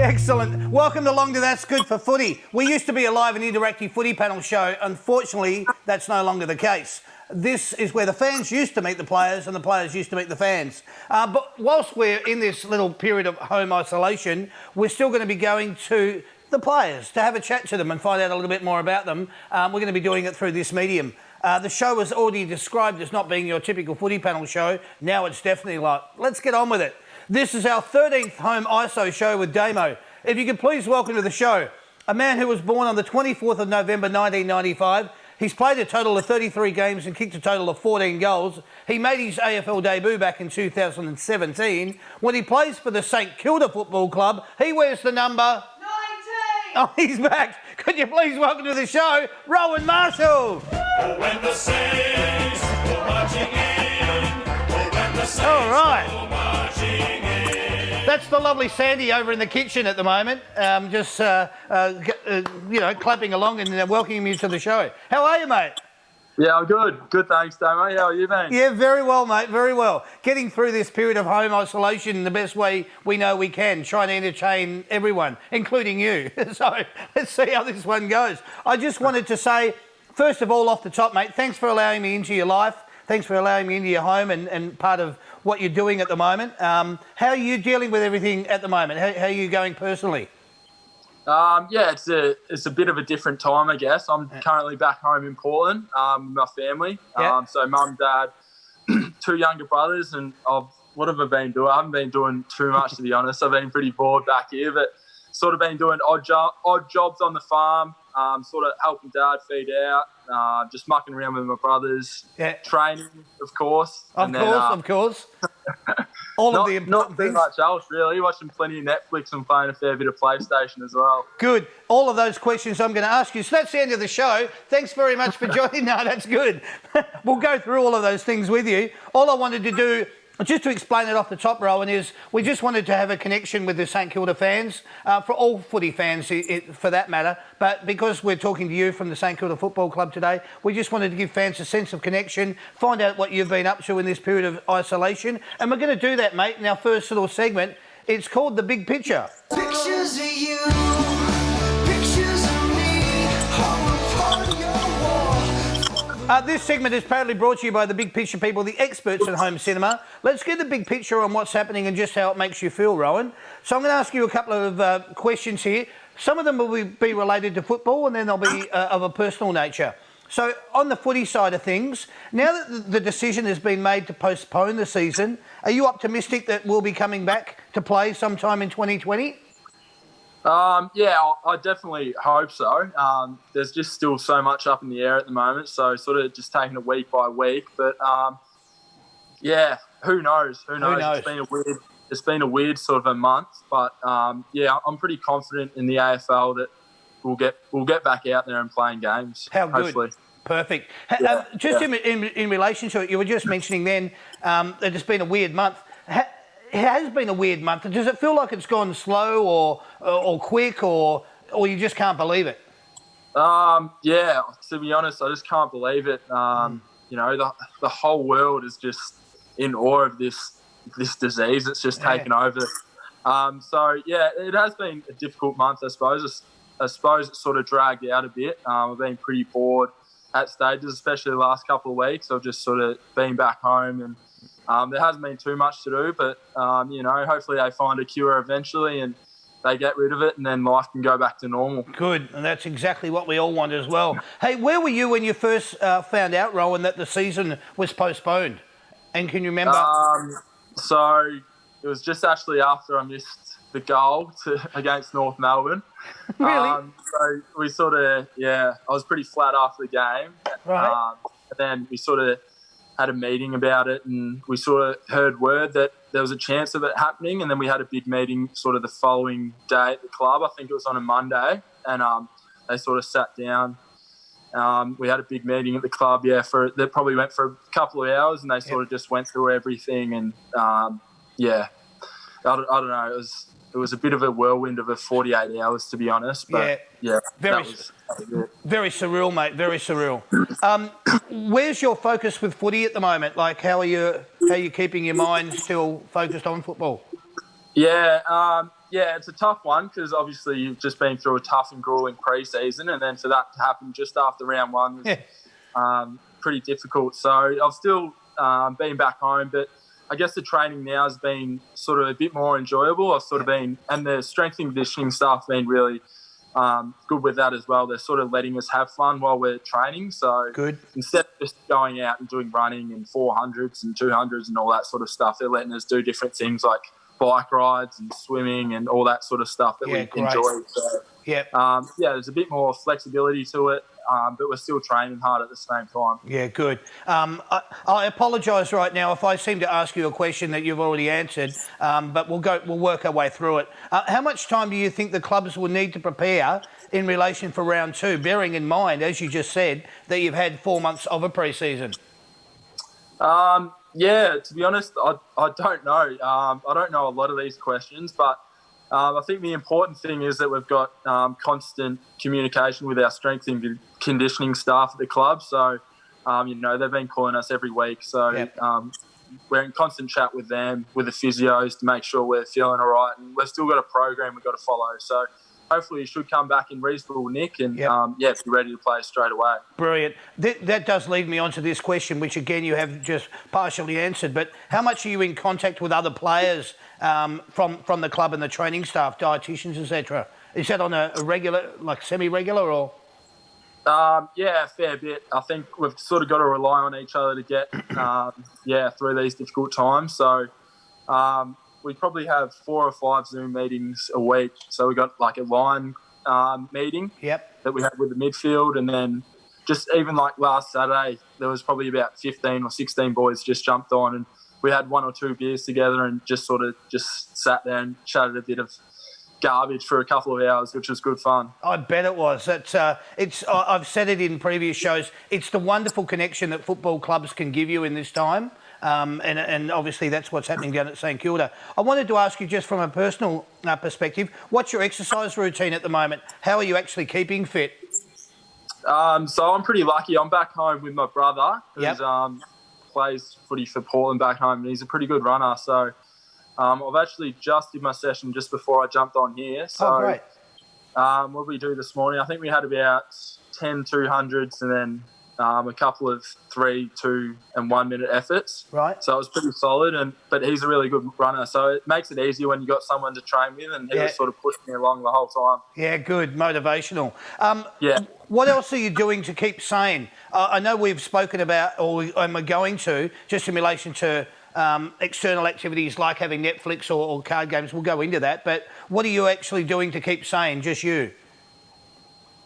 Excellent. Welcome along to That's Good for Footy. We used to be a live and interactive footy panel show. Unfortunately, that's no longer the case. This is where the fans used to meet the players and the players used to meet the fans. But whilst we're in this little period of home isolation, we're still going to be going to the players to have a chat to them and find out a little bit more about them. We're going to be doing it through this medium. The show was already described as not being your typical footy panel show. Now it's definitely like, let's get on with it. This is our 13th Home ISO show with Damo. If you could please welcome to the show a man who was born on the 24th of November 1995. He's played a total of 33 games and kicked a total of 14 goals. He made his AFL debut back in 2017. When he plays for the St Kilda Football Club, he wears the number 19. Oh, he's back. Could you please welcome to the show, Rowan Marshall? When the Saints go marching in. When the Saints All right. go marching in. That's the lovely Sandy over in the kitchen at the moment, clapping along and welcoming you to the show. How are you, mate? Yeah, I'm good. Good, thanks, Damo. How are you, mate? Yeah, very well, mate, very well. Getting through this period of home isolation in the best way we know we can, trying to entertain everyone, including you. So let's see how this one goes. I just wanted to say, first of all, off the top, mate, thanks for allowing me into your life. Thanks for allowing me into your home and part of what you're doing at the moment. How are you dealing with everything at the moment? How are you going personally? Yeah, it's a bit of a different time, I guess. I'm currently back home in Portland with my family. Yeah. So mum, dad, two younger brothers, and what have I been doing? I haven't been doing too much, to be honest. I've been pretty bored back here, but sort of been doing odd jobs on the farm, sort of helping dad feed out, just mucking around with my brothers, training, of course. Of course. All of the important things. Not too much else, really. Watching plenty of Netflix and playing a fair bit of PlayStation as well. Good. All of those questions I'm going to ask you. So that's the end of the show. Thanks very much for joining. No, that's good. We'll go through all of those things with you. All I wanted to do, just to explain it off the top, Rowan, is we just wanted to have a connection with the St Kilda fans, for all footy fans for that matter, but because we're talking to you from the St Kilda Football Club today, we just wanted to give fans a sense of connection, find out what you've been up to in this period of isolation, and we're going to do that, mate, in our first little segment. It's called The Big Picture. Pictures of you, pictures of me, hung upon your wall. This segment is proudly brought to you by The Big Picture people, the experts in home cinema. Let's get the big picture on what's happening and just how it makes you feel, Rowan. So I'm going to ask you a couple of questions here. Some of them will be related to football and then they'll be of a personal nature. So on the footy side of things, now that the decision has been made to postpone the season, are you optimistic that we'll be coming back to play sometime in 2020? Yeah, I definitely hope so. There's just still so much up in the air at the moment, so sort of just taking it week by week. But yeah, who knows? Who knows? It's been a weird sort of a month, but yeah, I'm pretty confident in the AFL that we'll get back out there and playing games. How good. Hopefully. Perfect. In relation to it, you were just mentioning then that it's been a weird month. It has been a weird month. Does it feel like it's gone slow or quick or you just can't believe it? Yeah, to be honest, I just can't believe it. You know, the whole world is just in awe of this disease. It's just taken over. So yeah, it has been a difficult month, I suppose. I suppose it sort of dragged out a bit. I've been pretty bored at stages, especially the last couple of weeks. I've just sort of been back home and there hasn't been too much to do, but, you know, hopefully they find a cure eventually and they get rid of it and then life can go back to normal. Good, and that's exactly what we all want as well. Hey, where were you when you first found out, Rowan, that the season was postponed? And can you remember? So it was just actually after I missed the goal against North Melbourne. Really? So we sort of, I was pretty flat after the game. Right. And then we sort of had a meeting about it and we sort of heard word that there was a chance of it happening, and then we had a big meeting sort of the following day at the club. I think it was on a Monday, and they sort of sat down. We had a big meeting at the club, they probably went for a couple of hours and they sort of just went through everything and, I don't know, it was a bit of a whirlwind of a 48 hours, to be honest. But very surreal, mate. Very surreal. Where's your focus with footy at the moment? Like, how are you keeping your mind still focused on football? Yeah, Yeah, it's a tough one because obviously you've just been through a tough and grueling pre-season, and then for that to happen just after round one was pretty difficult. So I've still been back home, but I guess the training now has been sort of a bit more enjoyable. I've sort of been, and the strength and conditioning staff have been really good with that as well. They're sort of letting us have fun while we're training. So Good. instead of just going out and doing running and 400s and 200s and all that sort of stuff, they're letting us do different things like bike rides and swimming and all that sort of stuff that we great. enjoy. So, there's a bit more flexibility to it, but we're still training hard at the same time. Yeah, good. I apologise right now if I seem to ask you a question that you've already answered, but we'll work our way through it. How much time do you think the clubs will need to prepare in relation for round two, bearing in mind, as you just said, that you've had 4 months of a pre-season? To be honest, I don't know. I don't know a lot of these questions, but I think the important thing is that we've got constant communication with our strength and conditioning staff at the club. So, they've been calling us every week. So we're in constant chat with them, with the physios, to make sure we're feeling all right. And we've still got a program we've got to follow. So hopefully you should come back in reasonable nick and, be ready to play straight away. Brilliant. That does lead me on to this question, which, again, you have just partially answered. But how much are you in contact with other players from the club and the training staff, dietitians, etc.? Is that on a regular, like semi-regular or...? A fair bit. I think we've sort of got to rely on each other to get, through these difficult times. So we probably have 4 or 5 Zoom meetings a week. So we got like a line meeting that we had with the midfield, and then just even like last Saturday, there was probably about 15 or 16 boys just jumped on, and we had 1 or 2 beers together and just sort of just sat there and chatted a bit of garbage for a couple of hours, which was good fun. I bet it was. I've said it in previous shows. It's the wonderful connection that football clubs can give you in this time, and obviously that's what's happening down at St Kilda. I wanted to ask you, just from a personal perspective, what's your exercise routine at the moment? How are you actually keeping fit? So I'm pretty lucky. I'm back home with my brother, who's plays footy for Portland back home, and he's a pretty good runner. So I've actually just did my session just before I jumped on here. So, great. What did we do this morning? I think we had about 10 200s and then a couple of 3, 2 and 1 minute efforts. Right. So it was pretty solid, but he's a really good runner. So it makes it easier when you've got someone to train with, and he was sort of pushing me along the whole time. Yeah, good. Motivational. What else are you doing to keep sane? I know we've spoken about, and we're going to, just in relation to external activities like having Netflix or card games. We'll go into that. But what are you actually doing to keep sane, just you?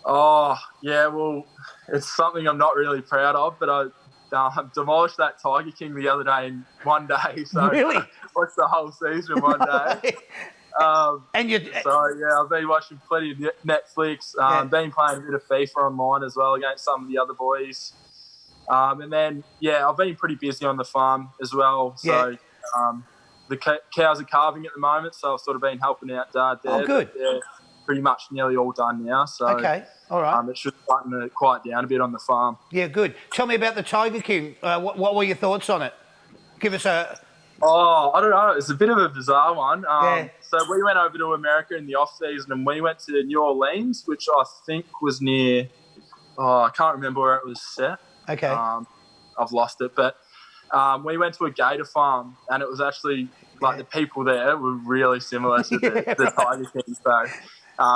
Well, it's something I'm not really proud of, but I demolished that Tiger King the other day in one day. So really? Watched the whole season in one day. I've been watching plenty of Netflix, been playing a bit of FIFA online as well against some of the other boys. And then, I've been pretty busy on the farm as well. So the cows are calving at the moment, so I've sort of been helping out Dad there. Oh, good. They're pretty much nearly all done now. So okay, all right. It should starting to quiet down a bit on the farm. Yeah, good. Tell me about the Tiger King. What were your thoughts on it? Give us a... I don't know. It's a bit of a bizarre one. So we went over to America in the off-season, and we went to New Orleans, which I think was near... I can't remember where it was set. Okay. I've lost it. But we went to a gator farm, and it was actually, the people there were really similar to the Tiger King. So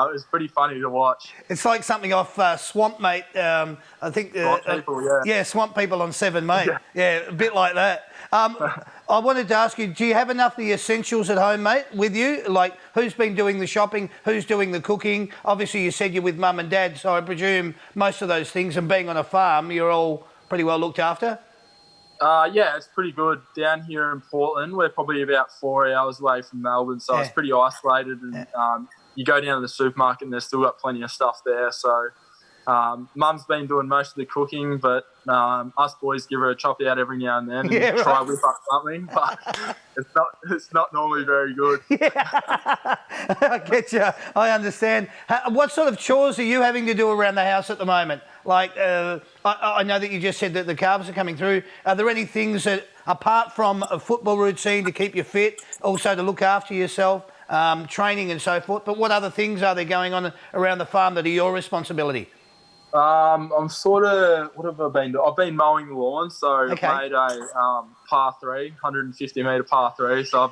it was pretty funny to watch. It's like something off Swamp Mate. I think... Swamp People, yeah, Swamp People on 7 Mate. Yeah, a bit like that. I wanted to ask you, do you have enough of the essentials at home, mate, with you? Like, who's been doing the shopping? Who's doing the cooking? Obviously, you said you're with Mum and Dad, so I presume most of those things, and being on a farm, you're all pretty well looked after? It's pretty good. Down here in Portland, we're probably about 4 hours away from Melbourne, so it's pretty isolated. And you go down to the supermarket and there's still got plenty of stuff there. So Mum's been doing most of the cooking, but us boys give her a chop out every now and then and try whip up something. But it's not normally very good. I get you. I understand. What sort of chores are you having to do around the house at the moment? Like, I know that you just said that the calves are coming through. Are there any things that, apart from a football routine to keep you fit, also to look after yourself, training and so forth, but what other things are there going on around the farm that are your responsibility? I'm sort of, what have I been doing? I've been mowing the lawn, so Okay. I've made a par 3, 150 metre par 3. So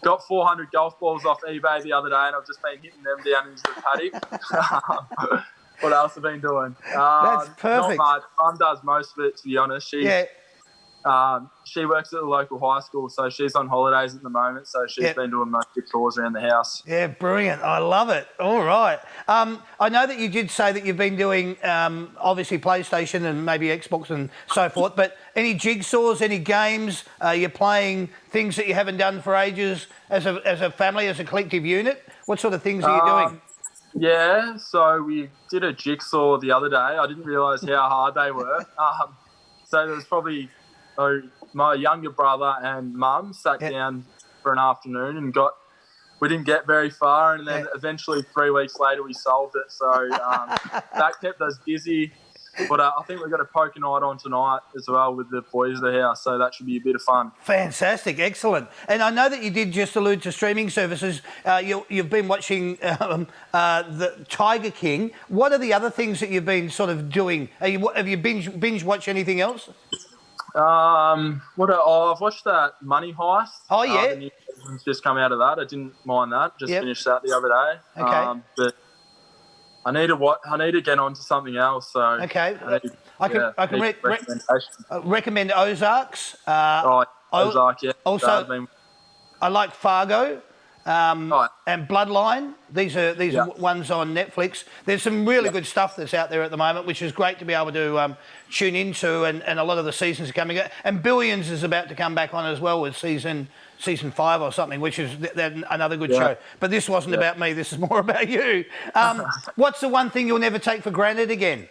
got 400 golf balls off eBay the other day, and I've just been hitting them down into the paddock. What else have I been doing? That's perfect. Not much. Mum does most of it, to be honest. She works at the local high school, so she's on holidays at the moment, so she's been doing most of the chores around the house. Yeah, brilliant. I love it. All right. I know that you did say that you've been doing, obviously, PlayStation and maybe Xbox and so forth, but any jigsaws, any games? You're playing things that you haven't done for ages as a family, as a collective unit? What sort of things are you doing? Yeah, so we did a jigsaw the other day. I didn't realise how hard they were. So there was probably my younger brother and mum sat down for an afternoon and we didn't get very far, and then eventually 3 weeks later we solved it. So that kept us busy. But I think we've got a poker night on tonight as well with the boys at the house, so that should be a bit of fun. Fantastic, excellent. And I know that you did just allude to streaming services. You've been watching the Tiger King. What are the other things that you've been sort of doing? Have you binge watched anything else? I've watched that Money Heist. Oh, yeah. The new season's just come out of that. I didn't mind that. Just finished that the other day. Okay. But I need to get on to something else. So okay. I can recommend Ozarks. Ozark, yeah. Also, I like Fargo. And Bloodline. These are ones on Netflix. There's some really good stuff that's out there at the moment, which is great to be able to tune into, and a lot of the seasons are coming out. And Billions is about to come back on as well with season 5 or something, which is another good show. But this wasn't about me. This is more about you. What's the one thing you'll never take for granted again?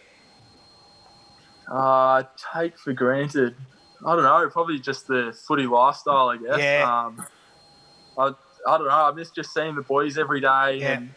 Take for granted? I don't know. Probably just the footy lifestyle, I guess. Yeah. I don't know. I miss just seeing the boys every day, and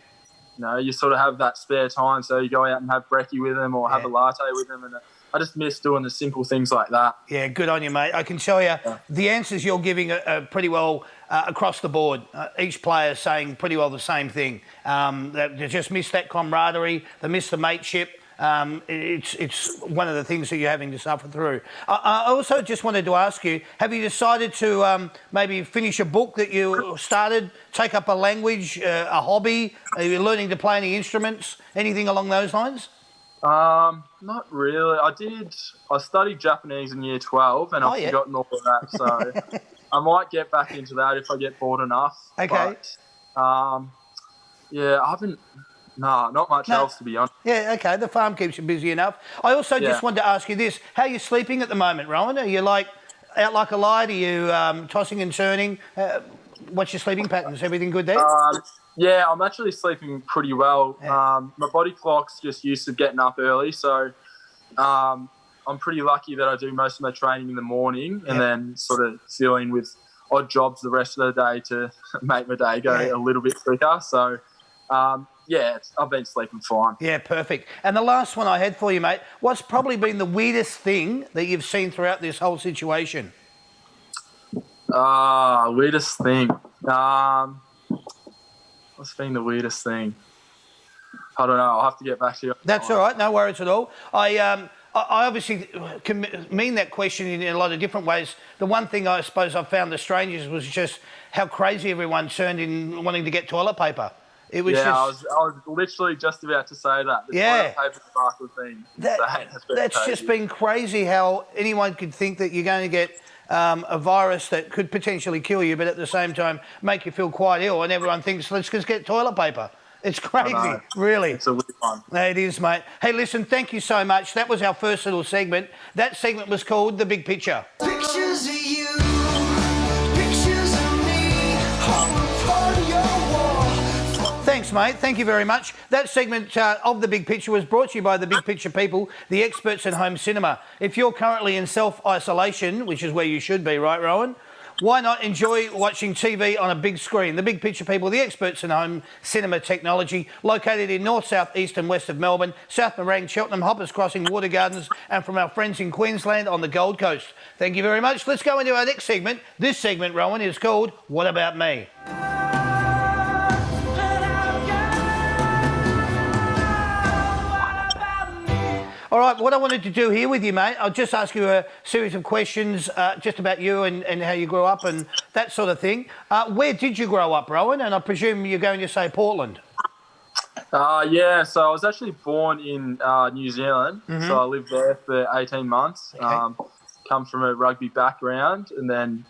you sort of have that spare time, so you go out and have brekkie with them or have a latte with them, and I just miss doing the simple things like that. Yeah, good on you, mate. I can tell you the answers you're giving are pretty well across the board. Each player saying pretty well the same thing. They just miss that camaraderie. They miss the mateship. It's one of the things that you're having to suffer through. I also just wanted to ask you, have you decided to maybe finish a book that you started, take up a language, a hobby? Are you learning to play any instruments, anything along those lines? Not really. I studied Japanese in year 12 and I've forgotten all of that, so I might get back into that if I get bored enough. Okay. But, I haven't... No, not much else, to be honest. Yeah, okay. The farm keeps you busy enough. I also just wanted to ask you this. How are you sleeping at the moment, Rowan? Are you out like a light? Are you tossing and turning? What's your sleeping patterns? Everything good there? Yeah, I'm actually sleeping pretty well. My body clock's just used to getting up early, so I'm pretty lucky that I do most of my training in the morning and then sort of fill in with odd jobs the rest of the day to make my day go a little bit quicker. So... I've been sleeping fine. Yeah, perfect. And the last one I had for you, mate, what's probably been the weirdest thing that you've seen throughout this whole situation? Weirdest thing. What's been the weirdest thing? I don't know. I'll have to get back to you. That's all right. No worries at all. I obviously can mean that question in a lot of different ways. The one thing I suppose I found the strangest was just how crazy everyone turned in wanting to get toilet paper. It was I was literally just about to say that. The toilet paper spark has been insane. That's just been crazy how anyone could think that you're going to get a virus that could potentially kill you, but at the same time make you feel quite ill, and everyone thinks, let's just get toilet paper. It's crazy, really. It's a weird one. It is, mate. Hey, listen, thank you so much. That was our first little segment. That segment was called The Big Picture. Pictures of you, pictures of me, on your wall. Thanks, mate. Thank you very much. That segment of The Big Picture was brought to you by The Big Picture people, the experts in home cinema. If you're currently in self-isolation, which is where you should be, right, Rowan? Why not enjoy watching TV on a big screen? The Big Picture people, the experts in home cinema technology, located in north, south, east and west of Melbourne, South Morang, Cheltenham, Hoppers Crossing, Water Gardens, and from our friends in Queensland on the Gold Coast. Thank you very much. Let's go into our next segment. This segment, Rowan, is called What About Me? right, what I wanted to do here with you, mate, I'll just ask you a series of questions just about you and how you grew up and that sort of thing. Where did you grow up, Rowan? And I presume you're going to say Portland. Yeah, so I was actually born in New Zealand, so I lived there for 18 months. Okay. Come from a rugby background, and then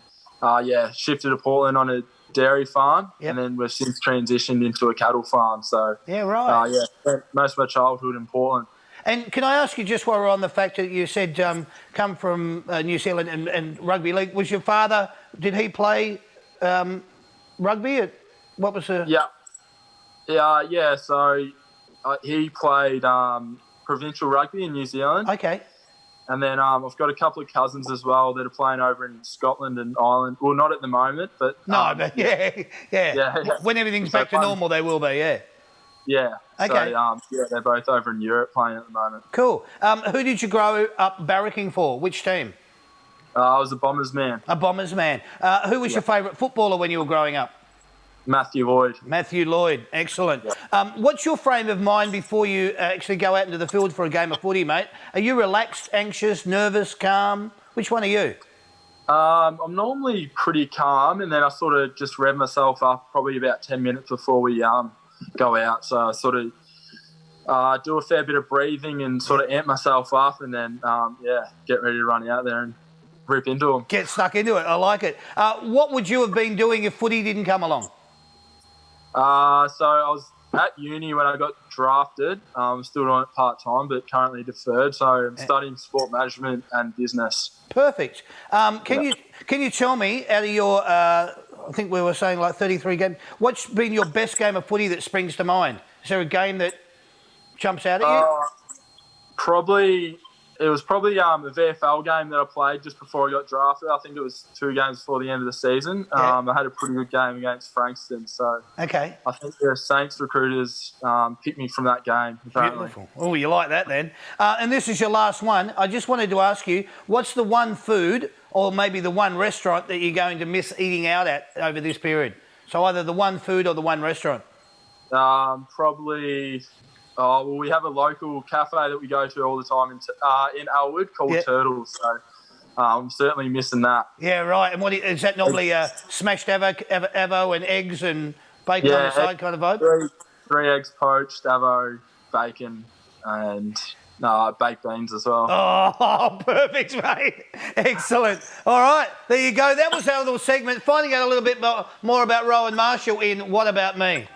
shifted to Portland on a dairy farm, and then we've since transitioned into a cattle farm. So Yeah, right. spent most of my childhood in Portland. And can I ask you, just while we're on the fact that you said come from New Zealand and rugby league, was your father, did he play rugby? What was the... Yeah. So he played provincial rugby in New Zealand. Okay. And then I've got a couple of cousins as well that are playing over in Scotland and Ireland. Well, not at the moment, but... but yeah. When everything's back to normal, they will be, yeah. Yeah. Okay. So, they're both over in Europe playing at the moment. Cool. Who did you grow up barracking for? Which team? I was a Bombers man. A Bombers man. Who was your favourite footballer when you were growing up? Matthew Lloyd. Matthew Lloyd. Excellent. What's your frame of mind before you actually go out into the field for a game of footy, mate? Are you relaxed, anxious, nervous, calm? Which one are you? I'm normally pretty calm, and then I sort of just rev myself up probably about 10 minutes before we go out. So I sort of do a fair bit of breathing and sort of amp myself up, and then, get ready to run out there and rip into them. Get stuck into it. I like it. What would you have been doing if footy didn't come along? So I was at uni when I got drafted. I'm still doing it part-time, but currently deferred. So I'm studying sport management and business. Perfect. Can you tell me, out of your, I think we were saying like 33 games, what's been your best game of footy that springs to mind? Is there a game that jumps out at you? It was probably a VFL game that I played just before I got drafted. I think it was 2 games before the end of the season. I had a pretty good game against Frankston. So okay. I think the Saints recruiters picked me from that game. Apparently. Beautiful. Oh, you like that then. And this is your last one. I just wanted to ask you, what's the one food or maybe the one restaurant that you're going to miss eating out at over this period? So either the one food or the one restaurant. Probably... Oh, well, we have a local cafe that we go to all the time in Elwood called Turtles, so I'm certainly missing that. Yeah, right. And what is that normally smashed avo and eggs and bacon on the side kind of vibe? 3 eggs poached, avo, bacon, and baked beans as well. Oh, perfect, mate. Excellent. All right, there you go. That was our little segment, finding out a little bit more about Rowan Marshall in What About Me?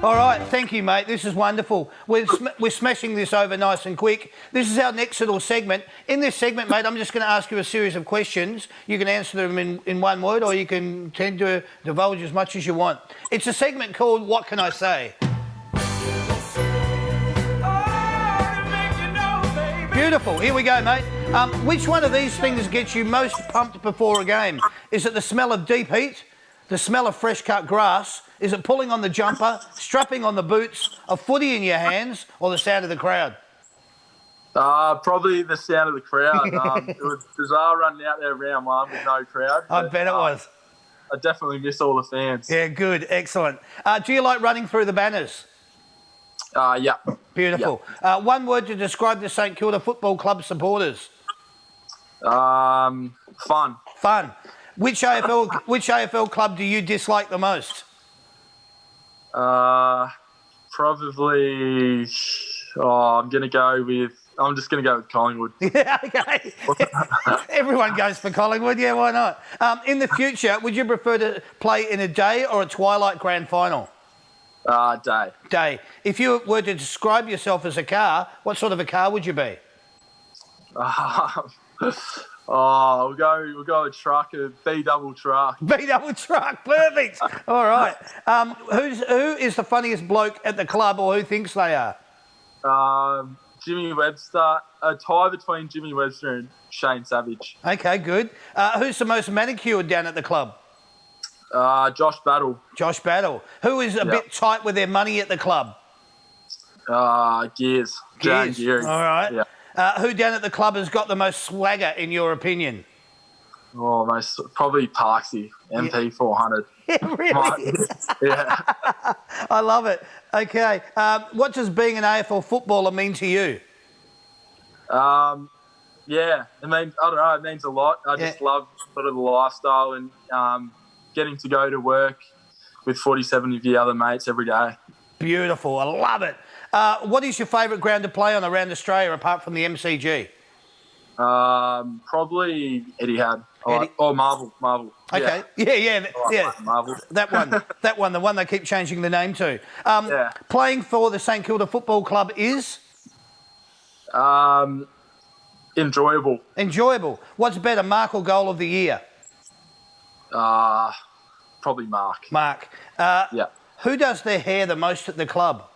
All right, thank you, mate. This is wonderful. We're smashing this over nice and quick. This is our next little segment. In this segment, mate, I'm just going to ask you a series of questions. You can answer them in one word, or you can tend to divulge as much as you want. It's a segment called What Can I Say? Beautiful. Here we go, mate. Which one of these things gets you most pumped before a game? Is it the smell of deep heat? The smell of fresh cut grass? Is it pulling on the jumper, strapping on the boots, a footy in your hands, or the sound of the crowd? Probably the sound of the crowd. It was bizarre running out there round 1 with no crowd. I bet it was. I definitely miss all the fans. Yeah, good, excellent. Do you like running through the banners? Yeah. Beautiful. Yeah. One word to describe the St Kilda Football Club supporters? Fun. Fun. Which AFL club do you dislike the most? Probably. I'm just going to go with Collingwood. Yeah, okay. Everyone goes for Collingwood. Yeah, why not? In the future, would you prefer to play in a day or a twilight grand final? Day. Day. If you were to describe yourself as a car, what sort of a car would you be? We'll go with truck, a B-double truck. B-double truck, perfect. All right. Who is the funniest bloke at the club, or who thinks they are? Jimmy Webster. A tie between Jimmy Webster and Shane Savage. Okay, good. Who's the most manicured down at the club? Josh Battle. Josh Battle. Who is a bit tight with their money at the club? Gears. Gears. Geary. All right. Yeah. Who down at the club has got the most swagger, in your opinion? Oh, most probably Parksy, MP 400. Yeah, really? Yeah. I love it. Okay. What does being an AFL footballer mean to you? Yeah, it means, I don't know, it means a lot. I just love sort of the lifestyle and getting to go to work with 47 of the other mates every day. Beautiful. I love it. What is your favourite ground to play on around Australia apart from the MCG? Probably Etihad. Or Marvel. Okay. Yeah. Marvel. That one, the one they keep changing the name to. Yeah. Playing for the St Kilda Football Club is? Enjoyable. Enjoyable. What's better, mark or goal of the year? Probably Mark. Mark. Yeah. Who does their hair the most at the club?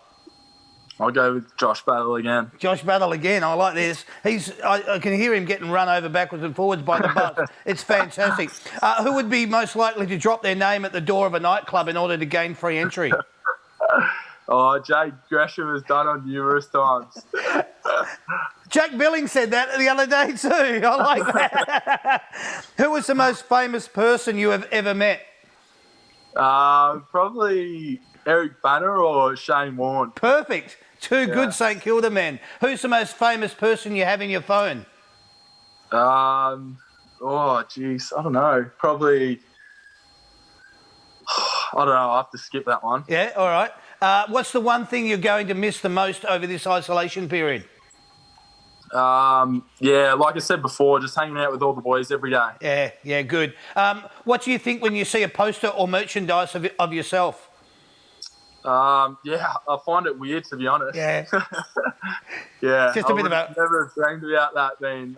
I'll go with Josh Battle again. Josh Battle again. I like this. I can hear him getting run over backwards and forwards by the bus. It's fantastic. Who would be most likely to drop their name at the door of a nightclub in order to gain free entry? Oh, Jay Gresham has done it numerous times. Jack Billings said that the other day too. I like that. Who was the most famous person you have ever met? Probably Eric Banner or Shane Warne. Perfect. Two good St Kilda men. Who's the most famous person you have in your phone? Oh, jeez, I don't know. Probably, I don't know. I'll have to skip that one. Yeah, all right. What's the one thing you're going to miss the most over this isolation period? Yeah, like I said before, just hanging out with all the boys every day. Yeah, good. What do you think when you see a poster or merchandise of yourself? Yeah, I find it weird, to be honest. Yeah. Yeah. Just a bit of a... never have dreamed about that being,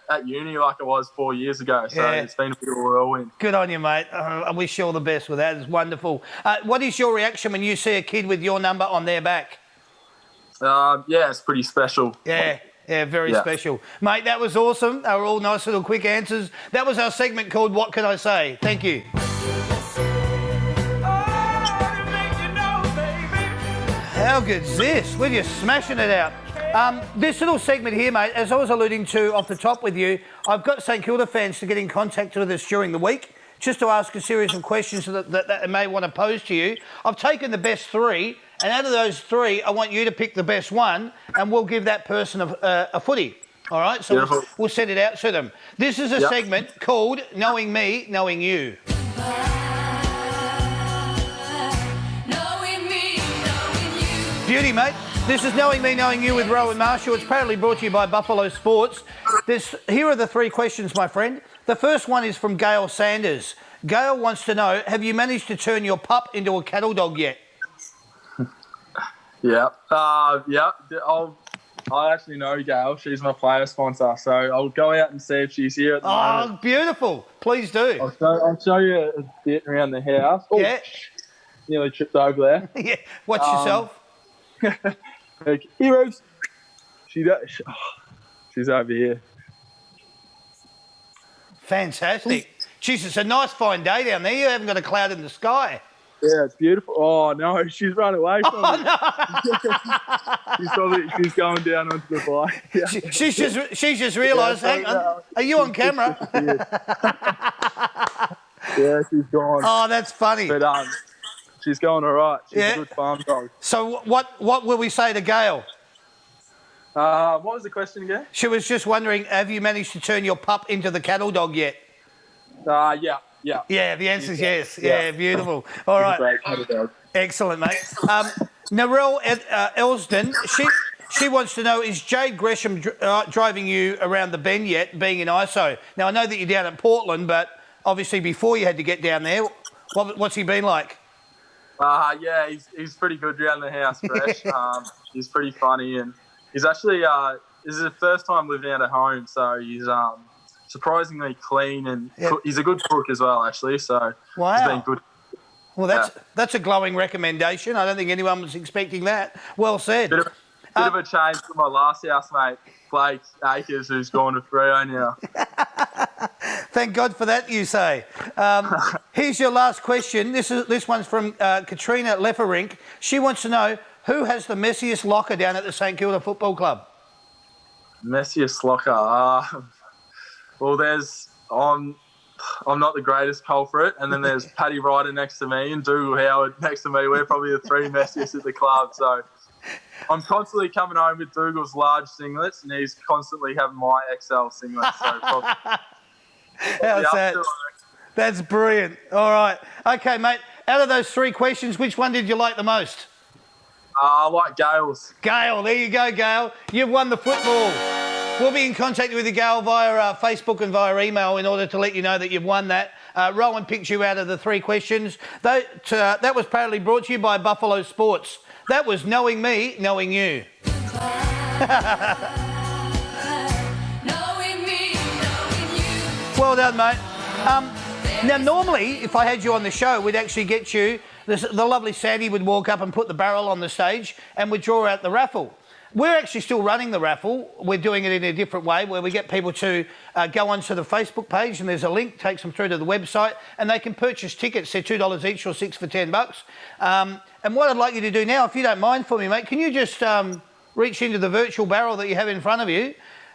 at uni like I was 4 years ago. So it's been a bit of a whirlwind. Good on you, mate. I wish you all the best with that. It's wonderful. What is your reaction when you see a kid with your number on their back? Yeah, it's pretty special. Yeah, very special. Mate, that was awesome. They were all nice little quick answers. That was our segment called What Can I Say? Thank you. How good's this? We're just smashing it out. This little segment here, mate, as I was alluding to off the top with you, I've got St Kilda fans to get in contact with us during the week just to ask a series of questions that they may want to pose to you. I've taken the best three, and out of those three, I want you to pick the best one, and we'll give that person a footy. All right? So we'll send it out to them. This is a segment called Knowing Me, Knowing You. Beauty, mate. This is Knowing Me, Knowing You with Rowan Marshall. It's proudly brought to you by Buffalo Sports. Here are the three questions, my friend. The first one is from Gail Sanders. Gail wants to know, have you managed to turn your pup into a cattle dog yet? Yeah. I actually know Gail. She's my player sponsor. So I'll go out and see if she's here at the moment. Oh, beautiful. Please do. I'll show you a bit around the house. Oh, Yeah. Nearly tripped over there. Yeah. Watch yourself. Heroes. She's over here. Fantastic. Jeez, it's a nice fine day down there. You haven't got a cloud in the sky. Yeah, it's beautiful. Oh no, she's run away from me. No. she's going down onto the bike. Yeah. She's just realised. Hang on, are you on camera? Yeah, she's gone. Oh, that's funny. But she's going all right. She's a good farm dog. So what will we say to Gail? What was the question again? She was just wondering, have you managed to turn your pup into the cattle dog yet? Yeah. Yeah, the answer's yes. Yeah, beautiful. All right. Great cattle dog. Excellent, mate. Narelle Elsden, she wants to know, is Jade Gresham driving you around the bend yet, being in ISO? Now, I know that you're down at Portland, but obviously before you had to get down there, what's he been like? Yeah, he's pretty good around the house, Fresh. He's pretty funny, and he's actually this is his first time living out at home, so he's surprisingly clean, and he's a good cook as well, actually. So he's been good. Well, that's a glowing recommendation. I don't think anyone was expecting that. Well said. Bit of a change from my last housemate, Blake Akers, who's gone to Freo now. Thank God for that, you say. Here's your last question. This one's from Katrina Lefferink. She wants to know, who has the messiest locker down at the St Kilda Football Club? Messiest locker? Well, there's I'm not the greatest culprit. And then there's Paddy Ryder next to me and Dougal Howard next to me. We're probably the three messiest at the club. So I'm constantly coming home with Dougal's large singlets, and he's constantly having my XL singlets. So probably How's that? That's brilliant. All right. Okay, mate. Out of those three questions, which one did you like the most? I like Gales. Gail. There you go, Gail. You've won the football. We'll be in contact with you, Gail, via Facebook and via email in order to let you know that you've won that. Rowan picked you out of the three questions. That was proudly brought to you by Buffalo Sports. That was Knowing Me, Knowing You. Well done, mate. Now, normally, if I had you on the show, we'd actually get you, the lovely Sandy would walk up and put the barrel on the stage and we'd draw out the raffle. We're actually still running the raffle. We're doing it in a different way where we get people to go onto the Facebook page and there's a link, takes them through to the website and they can purchase tickets. They're $2 each or 6 for $10. And what I'd like you to do now, if you don't mind for me, mate, can you just reach into the virtual barrel that you have in front of you?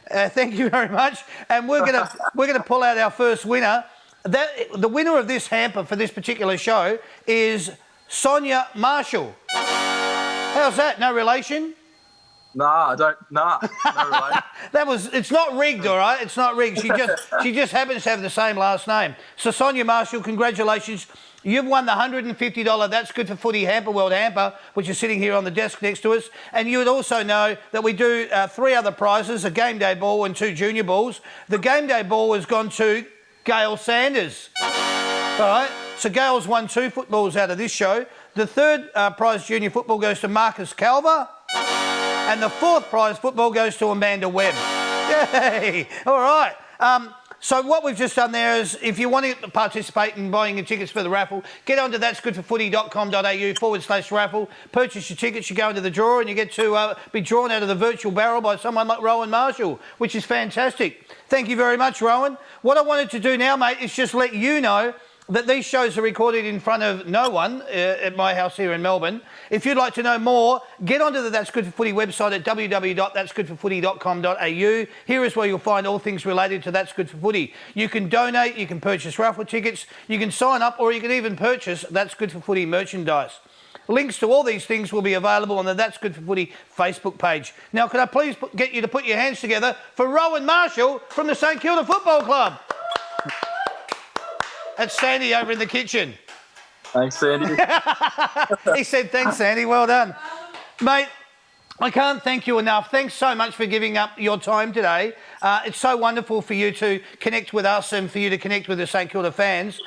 Thank you very much. And we're gonna pull out our first winner. The winner of this hamper for this particular show is Sonia Marshall. How's that? No relation? Nah, no relation. It's not rigged, all right? It's not rigged. She just happens to have the same last name. So Sonia Marshall, congratulations. You've won the $150 That's Good for Footy Hamper World Hamper, which is sitting here on the desk next to us. And you would also know that we do 3 other prizes, a game day ball and 2 junior balls. The game day ball has gone to Gail Sanders. All right? So Gail's won 2 footballs out of this show. The third prize junior football goes to Marcus Calver. And the 4th prize football goes to Amanda Webb. Yay! All right. So what we've just done there is, if you want to participate in buying your tickets for the raffle, get onto that'sgoodforfooty.com.au/raffle, purchase your tickets, you go into the draw and you get to be drawn out of the virtual barrel by someone like Rowan Marshall, which is fantastic. Thank you very much, Rowan. What I wanted to do now, mate, is just let you know that these shows are recorded in front of no one at my house here in Melbourne. If you'd like to know more, get onto the That's Good for Footy website at www.that'sgoodforfooty.com.au. Here is where you'll find all things related to That's Good for Footy. You can donate, you can purchase raffle tickets, you can sign up, or you can even purchase That's Good for Footy merchandise. Links to all these things will be available on the That's Good for Footy Facebook page. Now, can I please get you to put your hands together for Rowan Marshall from the St Kilda Football Club? That's Sandy over in the kitchen. Thanks, Sandy. He said, thanks, Sandy. Well done. Mate, I can't thank you enough. Thanks so much for giving up your time today. It's so wonderful for you to connect with us and for you to connect with the St Kilda fans.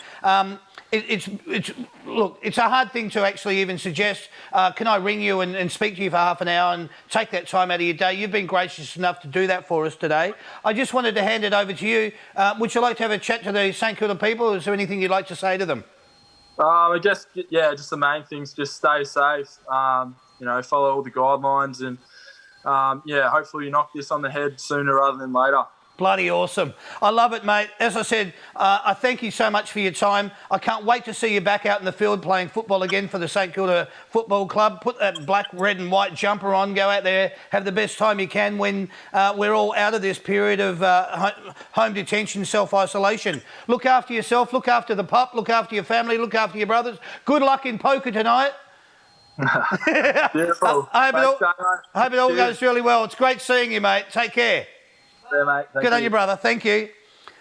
Look, it's a hard thing to actually even suggest, can I ring you and speak to you for half an hour and take that time out of your day? You've been gracious enough to do that for us today. I just wanted to hand it over to you. Would you like to have a chat to the St Kilda people? Is there anything you'd like to say to them? I guess, yeah, just the main things, just stay safe, follow all the guidelines and, hopefully you knock this on the head sooner rather than later. Bloody awesome. I love it, mate. As I said, I thank you so much for your time. I can't wait to see you back out in the field playing football again for the St Kilda Football Club. Put that black, red and white jumper on. Go out there. Have the best time you can when we're all out of this period of home detention, self-isolation. Look after yourself. Look after the pup. Look after your family. Look after your brothers. Good luck in poker tonight. Beautiful. I hope it all goes really well. It's great seeing you, mate. Take care. Yeah, mate. Good on you, brother. Thank you.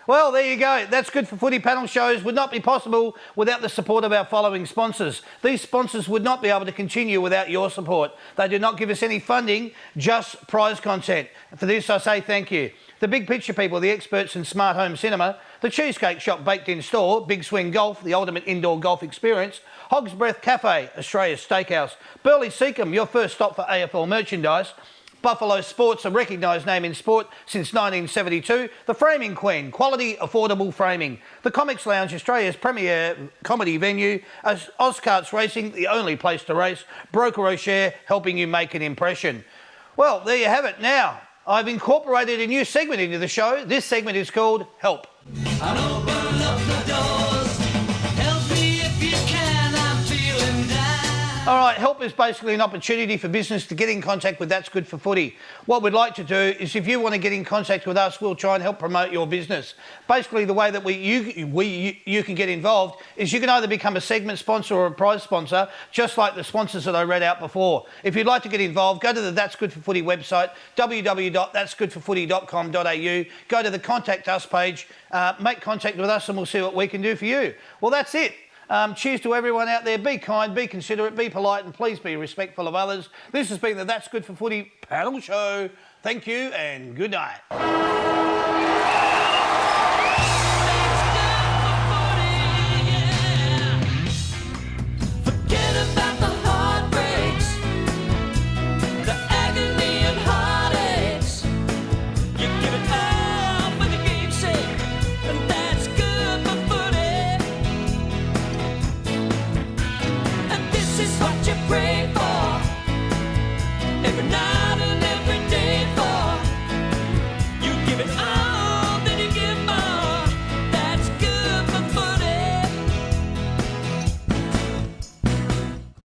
Well, there you go. That's Good for Footy panel shows would not be possible without the support of our following sponsors. These sponsors would not be able to continue without your support. They do not give us any funding, just prize content. For this, I say thank you. The Big Picture people, the experts in smart home cinema, the Cheesecake Shop Baked In Store, Big Swing Golf, the ultimate indoor golf experience, Hog's Breath Cafe, Australia's Steakhouse, Burley Seacombe, your first stop for AFL merchandise, Buffalo Sports, a recognised name in sport since 1972. The Framing Queen, quality, affordable framing. The Comics Lounge, Australia's premier comedy venue. Oscarts Racing, the only place to race. BrokerrocheR, helping you make an impression. Well, there you have it. Now, I've incorporated a new segment into the show. This segment is called Help. And open up the doors. Help me if you can, I'm feeling down. All right, help is basically an opportunity for business to get in contact with That's Good for Footy. What we'd like to do is, if you want to get in contact with us, we'll try and help promote your business. Basically, the way that you can get involved is you can either become a segment sponsor or a prize sponsor, just like the sponsors that I read out before. If you'd like to get involved, go to the That's Good for Footy website, www.that'sgoodforfooty.com.au. Go to the Contact Us page, make contact with us, and we'll see what we can do for you. Well, that's it. Cheers to everyone out there. Be kind, be considerate, be polite, and please be respectful of others. This has been the That's Good for Footy panel show. Thank you and good night. Forget about the heartbreaks, the agony and heartaches. You give it all for the game's sake, and that's good for footy. And this is what you pray for every night.